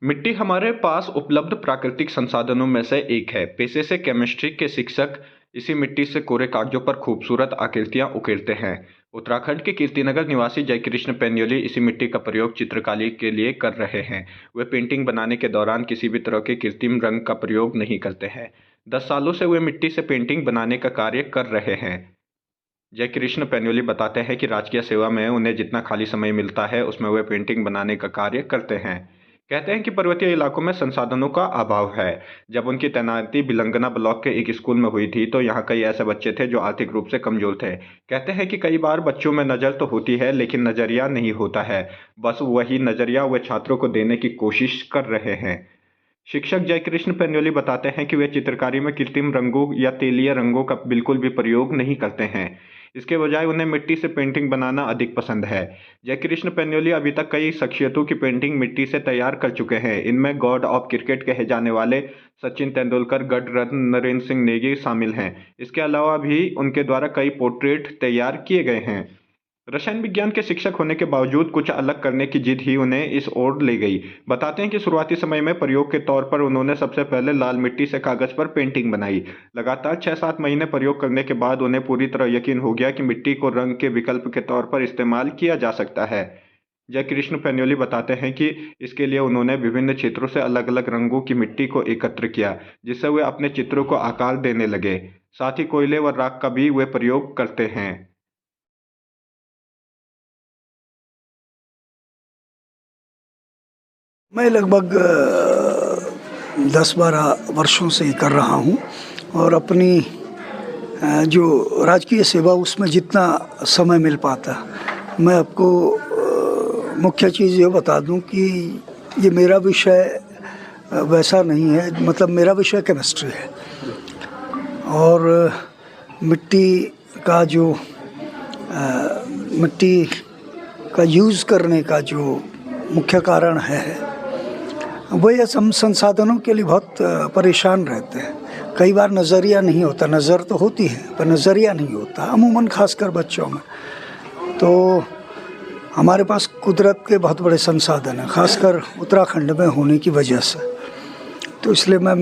मिट्टी हमारे पास उपलब्ध प्राकृतिक संसाधनों में से एक है। पेशे से केमिस्ट्री के शिक्षक इसी मिट्टी से कोरे कागजों पर खूबसूरत आकृतियां उकेरते हैं। उत्तराखंड के कीर्तिनगर निवासी जयकृष्ण पैन्योली इसी मिट्टी का प्रयोग चित्रकारी के लिए कर रहे हैं। वे पेंटिंग बनाने के दौरान किसी भी तरह के कृत्रिम रंग का प्रयोग नहीं करते हैं। 10 सालों से वे मिट्टी से पेंटिंग बनाने का कार्य कर रहे हैं। जयकृष्ण पैन्योली बताते हैं कि राजकीय सेवा में उन्हें जितना खाली समय मिलता है उसमें वे पेंटिंग बनाने का कार्य करते हैं। कहते हैं कि पर्वतीय इलाकों में संसाधनों का अभाव है। जब उनकी तैनाती बिलंगना ब्लॉक के एक स्कूल में हुई थी तो यहाँ कई ऐसे बच्चे थे जो आर्थिक रूप से कमजोर थे। कहते हैं कि कई बार बच्चों में नज़र तो होती है लेकिन नज़रिया नहीं होता है। बस वही नज़रिया वे छात्रों को देने की कोशिश कर रहे हैं। शिक्षक जयकृष्ण पैन्योली बताते हैं कि वे चित्रकारी में कृत्रिम रंगों या तेलीय रंगों का बिल्कुल भी प्रयोग नहीं करते हैं। इसके बजाय उन्हें मिट्टी से पेंटिंग बनाना अधिक पसंद है। जयकृष्ण पैन्योली अभी तक कई शख्सियतों की पेंटिंग मिट्टी से तैयार कर चुके हैं। इनमें गॉड ऑफ क्रिकेट कहे जाने वाले सचिन तेंदुलकर, गढ़ रत्न नरेंद्र सिंह नेगी शामिल हैं। इसके अलावा भी उनके द्वारा कई पोर्ट्रेट तैयार किए गए हैं। रसायन विज्ञान के शिक्षक होने के बावजूद कुछ अलग करने की जिद ही उन्हें इस ओर ले गई। बताते हैं कि शुरुआती समय में प्रयोग के तौर पर उन्होंने सबसे पहले लाल मिट्टी से कागज पर पेंटिंग बनाई। लगातार 6-7 महीने प्रयोग करने के बाद उन्हें पूरी तरह यकीन हो गया कि मिट्टी को रंग के विकल्प के तौर पर इस्तेमाल किया जा सकता है। जयकृष्ण पैन्योली बताते हैं कि इसके लिए उन्होंने विभिन्न क्षेत्रों से अलग अलग रंगों की मिट्टी को एकत्र किया, जिससे वे अपने चित्रों को आकार देने लगे। साथ ही कोयले व राख का भी वे प्रयोग करते हैं। मैं लगभग 10-12 वर्षों से कर रहा हूँ और अपनी जो राजकीय सेवा उसमें जितना समय मिल पाता, मैं आपको मुख्य चीज़ ये बता दूं कि ये मेरा विषय वैसा नहीं है, मतलब मेरा विषय केमिस्ट्री है और मिट्टी का जो मिट्टी का यूज़ करने का जो मुख्य कारण है वो ये संसाधनों के लिए बहुत परेशान रहते हैं। कई बार नज़रिया नहीं होता, नज़र तो होती है पर नज़रिया नहीं होता अमूमन, खासकर बच्चों में। तो हमारे पास कुदरत के बहुत बड़े संसाधन हैं, खासकर उत्तराखंड में होने की वजह से। तो इसलिए मैं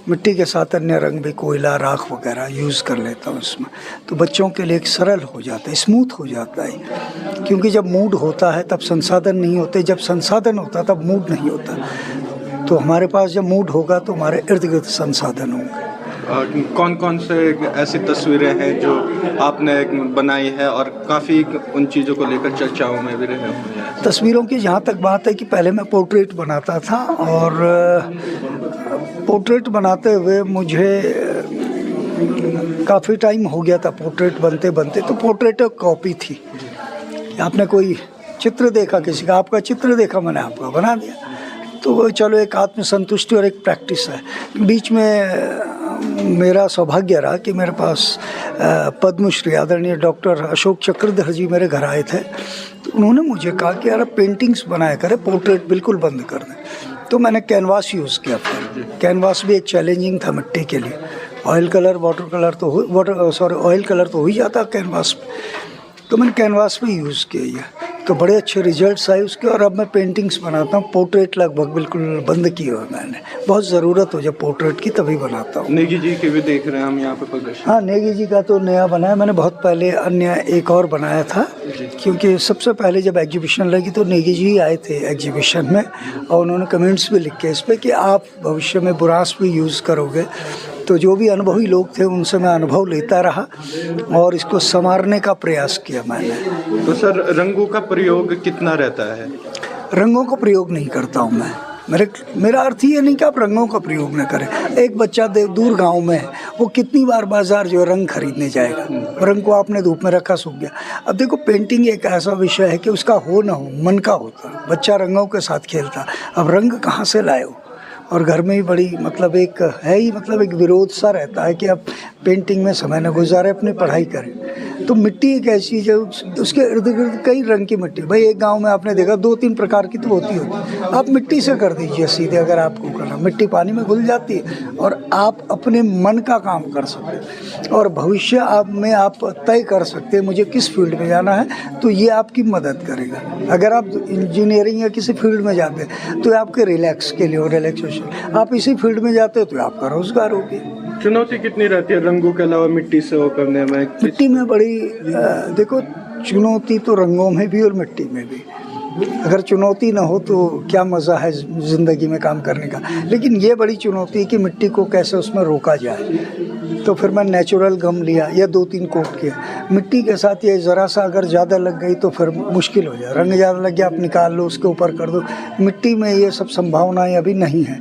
मिट्टी के साथ अन्य रंग भी, कोयला, राख वगैरह यूज़ कर लेता हूँ इसमें। तो बच्चों के लिए एक सरल हो जाता है, स्मूथ हो जाता है, क्योंकि जब मूड होता है तब संसाधन नहीं होते, जब संसाधन होता तब मूड नहीं होता। तो हमारे पास जब मूड होगा तो हमारे इर्द गिर्द संसाधन होंगे। कौन कौन से ऐसी तस्वीरें हैं जो आपने बनाई है और काफ़ी उन चीज़ों को लेकर चर्चाओं में भी रहे होंगे? तस्वीरों की जहाँ तक बात है कि पहले मैं पोर्ट्रेट बनाता था और पोर्ट्रेट बनाते हुए मुझे काफ़ी टाइम हो गया था पोर्ट्रेट बनते बनते। तो पोर्ट्रेट एक कॉपी थी, आपने कोई चित्र देखा किसी का, आपका चित्र देखा, मैंने आपका बना दिया। तो चलो एक आत्मसंतुष्टि और एक प्रैक्टिस है। बीच में मेरा सौभाग्य रहा कि मेरे पास पद्मश्री आदरणीय डॉक्टर अशोक चक्रधर जी मेरे घर आए थे। तो उन्होंने मुझे कहा कि यार पेंटिंग्स बनाया करें, पोर्ट्रेट बिल्कुल बंद कर दें। तो मैंने कैनवास यूज़ किया। फिर कैनवास भी एक चैलेंजिंग था मिट्टी के लिए। ऑयल कलर, ऑयल कलर तो हो ही जाता कैनवास पे, तो मैंने कैनवास पे यूज़ किया, तो बड़े अच्छे रिजल्ट्स आए उसके। और अब मैं पेंटिंग्स बनाता हूँ, पोर्ट्रेट लगभग बिल्कुल बंद किए हुए मैंने। बहुत ज़रूरत हो जब पोर्ट्रेट की तभी बनाता हूँ। नेगी जी के भी देख रहे हैं हम यहाँ पे प्रदर्शन। हाँ, नेगी जी का तो नया बनाया मैंने, बहुत पहले अन्य एक और बनाया था, क्योंकि सबसे पहले जब एग्जीबिशन लगी तो नेगी जी आए थे एग्जीबिशन में और उन्होंने कमेंट्स भी लिखे इस पर कि आप भविष्य में बुरांस भी यूज़ करोगे। तो जो भी अनुभवी लोग थे उनसे मैं अनुभव लेता रहा और इसको संवारने का प्रयास किया मैंने। तो सर, रंगों का प्रयोग कितना रहता है? रंगों का प्रयोग नहीं करता हूँ मैं। मेरा अर्थ ये नहीं कि आप रंगों का प्रयोग न करें। एक बच्चा दूर गांव में है, वो कितनी बार बाजार जो है रंग खरीदने जाएगा, रंग को आपने धूप में रखा, सूख गया। अब देखो, पेंटिंग एक ऐसा विषय है कि उसका हो ना हो, मन का होता। बच्चा रंगों के साथ खेलता, अब रंग कहाँ से लाए हो? और घर में ही बड़ी मतलब एक है ही, मतलब एक विरोध सा रहता है कि अब पेंटिंग में समय न गुजारे, अपनी पढ़ाई करें। तो मिट्टी एक ऐसी चीज़ है, उसके इर्द गिर्द कई रंग की मिट्टी। भाई एक गांव में आपने देखा 2-3 प्रकार की तो होती आप मिट्टी से कर दीजिए सीधे, अगर आपको करना, मिट्टी पानी में घुल जाती है और आप अपने मन का काम कर सकते हैं और भविष्य आप तय कर सकते हैं मुझे किस फील्ड में जाना है, तो ये आपकी मदद करेगा। अगर आप इंजीनियरिंग या किसी फील्ड में जाते हैं तो आपके रिलैक्स के लिए, रिलैक्सेशन, आप इसी फील्ड में जाते हो तो आपका रोजगार होगी। चुनौती कितनी रहती है रंगों के अलावा मिट्टी से वो करने में? मिट्टी में बड़ी देखो, चुनौती तो रंगों में भी और मिट्टी में भी। अगर चुनौती ना हो तो क्या मज़ा है ज़िंदगी में काम करने का। लेकिन ये बड़ी चुनौती है कि मिट्टी को कैसे उसमें रोका जाए। तो फिर मैं नेचुरल गम लिया या 2-3 कोट किया। मिट्टी के साथ ये ज़रा सा अगर ज़्यादा लग गई तो फिर मुश्किल हो जाए। रंग ज़्यादा लग गया, आप निकाल लो, उसके ऊपर कर दो। मिट्टी में ये सब संभावनाएं अभी नहीं है।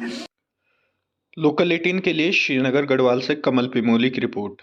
लोकल 18 के लिए श्रीनगर गढ़वाल से कमल पिमोली की रिपोर्ट।